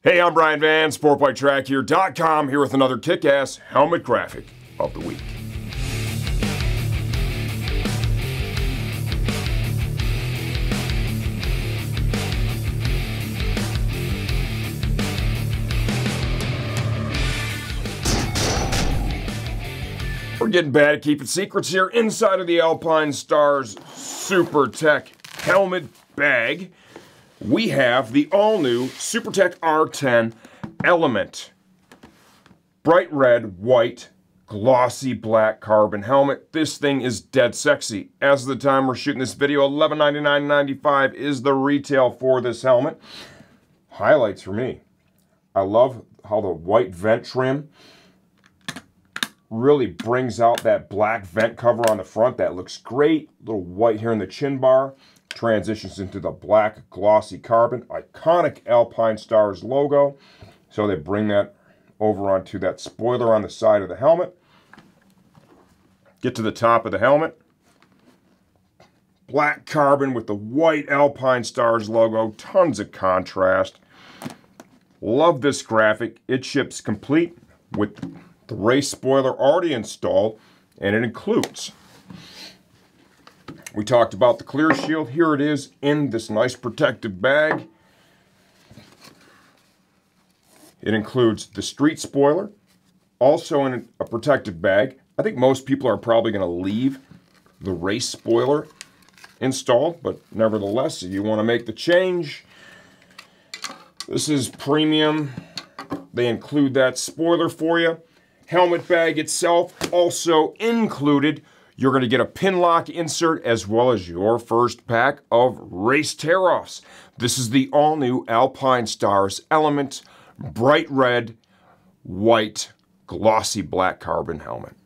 Hey, I'm Brian Van, SportbikeTrackHere.com, here with another kick-ass helmet graphic of the week. We're getting bad at keeping secrets here. Inside of the Alpinestars Super Tech helmet bag, we have the all-new Super Tech R10 Element. Bright red, white, glossy black carbon helmet. This thing is dead sexy. As of the time we're shooting this video, $1199.95 is the retail for this helmet. Highlights for me. I love how the white vent trim really brings out that black vent cover on the front. That looks great. Little white here in the chin bar. Transitions into the black glossy carbon. Iconic Alpinestars logo. So they bring that over onto that spoiler on the side of the helmet. Get to the top of the helmet. Black carbon with the white Alpinestars logo. Tons of contrast. Love this graphic. It ships complete with the race spoiler already installed, and it includes, we talked about the clear shield. Here it is in this nice protective bag. It includes the street spoiler, also in a protective bag. I think most people are probably going to leave the race spoiler installed, but nevertheless, if you want to make the change, this is premium. They include that spoiler for you. Helmet bag itself also included. You're going to get a pin lock insert as well as your first pack of race tear-offs. This is the all-new Alpinestars Element bright red, white, glossy black carbon helmet.